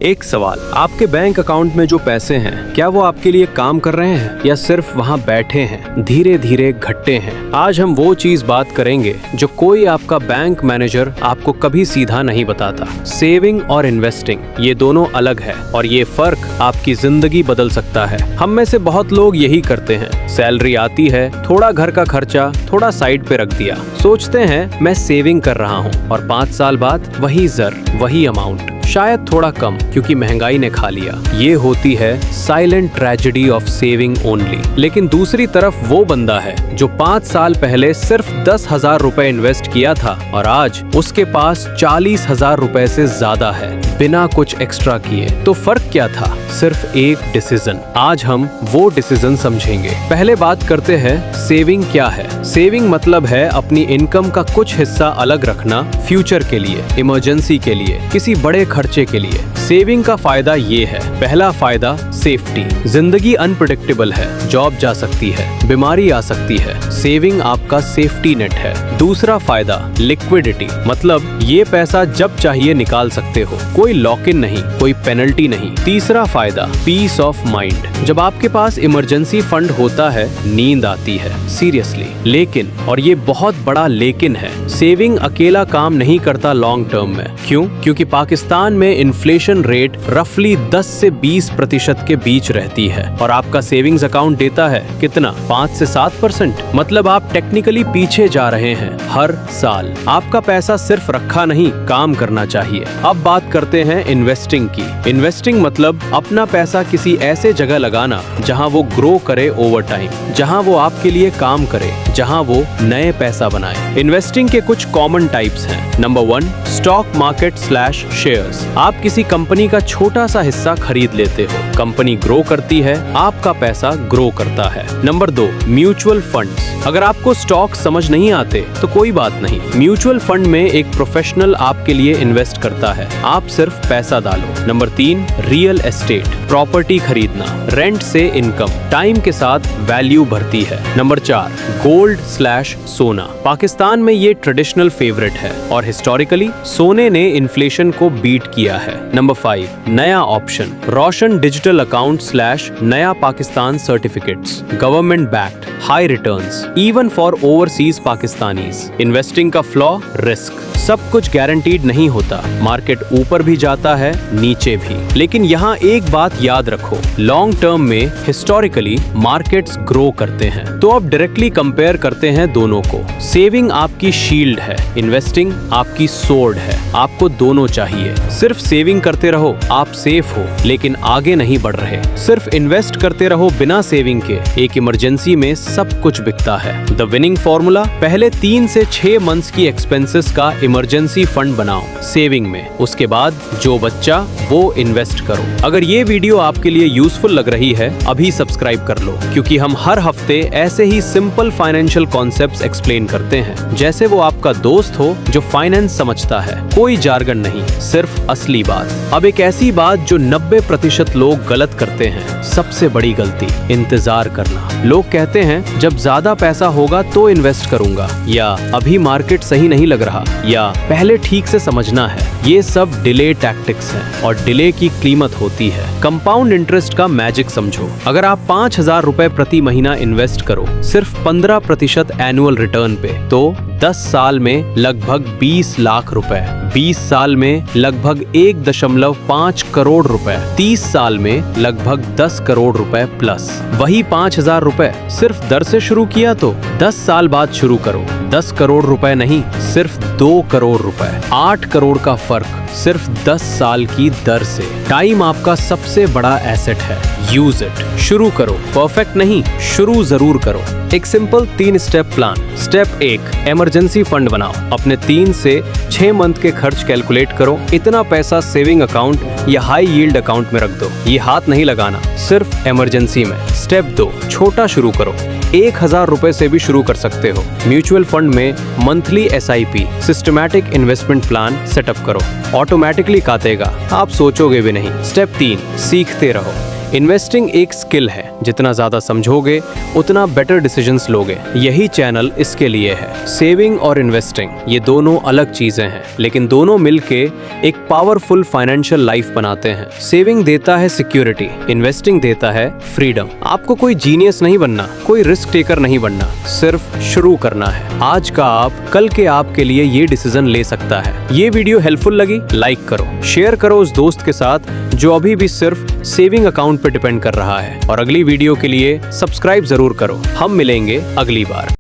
एक सवाल, आपके बैंक अकाउंट में जो पैसे हैं क्या वो आपके लिए काम कर रहे हैं या सिर्फ वहाँ बैठे हैं, धीरे धीरे घटते हैं। आज हम वो चीज बात करेंगे जो कोई आपका बैंक मैनेजर आपको कभी सीधा नहीं बताता। सेविंग और इन्वेस्टिंग ये दोनों अलग है और ये फर्क आपकी जिंदगी बदल सकता है। हम में से बहुत लोग यही करते हैं, सैलरी आती है, थोड़ा घर का खर्चा थोड़ा साइड पे रख दिया, सोचते हैं मैं सेविंग कर रहा हूँ और 5 साल बाद वही वही अमाउंट, शायद थोड़ा कम क्योंकि महंगाई ने खा लिया। ये होती है silent tragedy of saving only. लेकिन दूसरी तरफ वो बंदा है जो 5 साल पहले सिर्फ 10,000 रुपए इन्वेस्ट किया था और आज उसके पास 40,000 रुपए से ज्यादा है बिना कुछ एक्स्ट्रा किए। तो फर्क क्या था? सिर्फ एक डिसीजन। आज हम वो डिसीजन समझेंगे। पहले बात करते हैं सेविंग क्या है। सेविंग मतलब है अपनी इनकम का कुछ हिस्सा अलग रखना फ्यूचर के लिए, इमरजेंसी के लिए, किसी बड़े खर्चे के लिए। सेविंग का फायदा ये है, पहला फायदा सेफ्टी। जिंदगी अनप्रेडिक्टेबल है, जॉब जा सकती है, बीमारी आ सकती है, सेविंग आपका सेफ्टी नेट है। दूसरा फायदा लिक्विडिटी, मतलब ये पैसा जब चाहिए निकाल सकते हो, कोई लॉक इन नहीं, कोई पेनल्टी नहीं। तीसरा फायदा पीस ऑफ माइंड, जब आपके पास इमरजेंसी फंड होता है नींद आती है, सीरियसली। लेकिन, और ये बहुत बड़ा लेकिन है, सेविंग अकेला काम नहीं करता लॉन्ग टर्म में। क्यों? क्योंकि पाकिस्तान में इन्फ्लेशन रेट रफली 10 से 20% के बीच रहती है और आपका सेविंग्स अकाउंट देता है कितना? 5 से 7%। मतलब आप टेक्निकली पीछे जा रहे हैं हर साल। आपका पैसा सिर्फ रखा नहीं, काम करना चाहिए। अब बात करते हैं इन्वेस्टिंग की। इन्वेस्टिंग मतलब अपना पैसा किसी ऐसे जगह लगाना जहां वो ग्रो करे ओवर टाइम, जहां वो आपके लिए काम करे, जहां वो नए पैसा बनाए। इन्वेस्टिंग के कुछ कॉमन टाइप्स हैं। Number 1, stock market slash shares. आप किसी कंपनी का छोटा सा हिस्सा खरीद लेते हो, कंपनी ग्रो करती है, आपका पैसा ग्रो करता है। Number 2, mutual funds. अगर आपको स्टॉक समझ नहीं आते तो कोई बात नहीं, म्यूचुअल फंड में एक प्रोफेशनल आपके लिए इन्वेस्ट करता है, आप सिर्फ पैसा डालो। नंबर 3, रियल एस्टेट, प्रॉपर्टी खरीदना, रेंट से इनकम, टाइम के साथ वैल्यू बढ़ती है। नंबर 4, गोल्ड स्लैश सोना। पाकिस्तान में ये ट्रेडिशनल फेवरेट है और हिस्टोरिकली सोने ने इन्फ्लेशन को बीट किया है। नंबर 5, नया ऑप्शन, रोशन डिजिटल अकाउंट स्लैश नया Pakistan certificates, government backed, high returns even for overseas Pakistanis. Investing का फ्लॉ, रिस्क, सब कुछ गारंटीड नहीं होता, मार्केट ऊपर भी जाता है, नीचे भी। लेकिन यहाँ एक बात याद रखो, लॉन्ग टर्म में हिस्टोरिकली मार्केट्स ग्रो करते हैं। तो अब डायरेक्टली कंपेयर करते हैं दोनों को। सेविंग आपकी शील्ड है, इन्वेस्टिंग आपकी सोर्ड है। आपको दोनों चाहिए। सिर्फ सेविंग करते रहो, आप सेफ हो, लेकिन आगे नहीं बढ़ रहे। सिर्फ इन्वेस्ट करते रहो बिना सेविंग के, एक इमरजेंसी में सब कुछ बिकता है। द विनिंग फॉर्मूला, पहले 3 से 6 मंथ्स की एक्सपेंसेस का इमरजेंसी फंड बनाओ सेविंग में, उसके बाद जो बच्चा वो इन्वेस्ट करो। अगर ये वीडियो आपके लिए यूजफुल लग रही है, अभी सब्सक्राइब कर लो, क्योंकि हम हर हफ्ते ऐसे ही सिंपल फाइनेंशियल कॉन्सेप्ट्स एक्सप्लेन करते हैं, जैसे वो आपका दोस्त हो जो फाइनेंस समझता है। कोई जार्गन नहीं, सिर्फ असली बात। अब एक ऐसी बात जो 90% लोग गलत करते हैं, सबसे बड़ी गलती, इंतजार करना। लोग कहते हैं जब ज्यादा पैसा होगा तो इन्वेस्ट करूंगा, या अभी मार्केट सही नहीं लग रहा, या पहले ठीक से समझना है। ये सब डिले टैक्टिक्स हैं और डिले की कीमत होती है। कंपाउंड इंटरेस्ट का मैजिक समझो। अगर आप 5,000 रुपए प्रति महीना इन्वेस्ट करो सिर्फ 15% एनुअल रिटर्न पे, तो 10 साल में लगभग 20 लाख रुपए, 20 साल में लगभग 1.5 करोड़ रुपए, 30 साल में लगभग 10 करोड़ रुपए प्लस। वही 5,000 रुपए सिर्फ दर से शुरू किया तो 10 साल बाद शुरू करो, 10 करोड़ रुपए नहीं, सिर्फ 2 करोड़ रुपए। 8 करोड़ का फर्क सिर्फ 10 साल की दर से। टाइम आपका सबसे बड़ा एसेट है, यूज इट। शुरू करो, परफेक्ट नहीं, शुरू जरूर करो। एक simple 3 step plan. Step 1, emergency fund बनाओ। अपने 3 से 6 मंथ के खर्च कैलकुलेट करो, इतना पैसा सेविंग अकाउंट या हाई यील्ड अकाउंट में रख दो। ये हाथ नहीं लगाना, सिर्फ इमरजेंसी में। स्टेप 2, छोटा शुरू करो, 1,000 रुपए से भी शुरू कर सकते हो। म्यूचुअल फंड में monthly SIP, systematic investment plan setup करो, ऑटोमेटिकली काटेगा, आप सोचोगे भी नहीं। स्टेप 3, सीखते रहो, इन्वेस्टिंग एक स्किल है, जितना ज्यादा समझोगे उतना बेटर डिसीजंस लोगे। यही चैनल इसके लिए है। सेविंग और इन्वेस्टिंग ये दोनों अलग चीजें हैं, लेकिन दोनों मिलके एक पावरफुल फाइनेंशियल लाइफ बनाते हैं। सेविंग देता है सिक्योरिटी, इन्वेस्टिंग देता है फ्रीडम। आपको कोई जीनियस नहीं बनना, कोई रिस्क टेकर नहीं बनना, सिर्फ शुरू करना है। आज का आप कल के आप के लिए ये डिसीजन ले सकता है। ये वीडियो हेल्पफुल लगी? लाइक करो, शेयर करो उस दोस्त के साथ जो अभी भी सिर्फ सेविंग अकाउंट पे डिपेंड कर रहा है, और अगली वीडियो के लिए सब्सक्राइब जरूर करो। हम मिलेंगे अगली बार।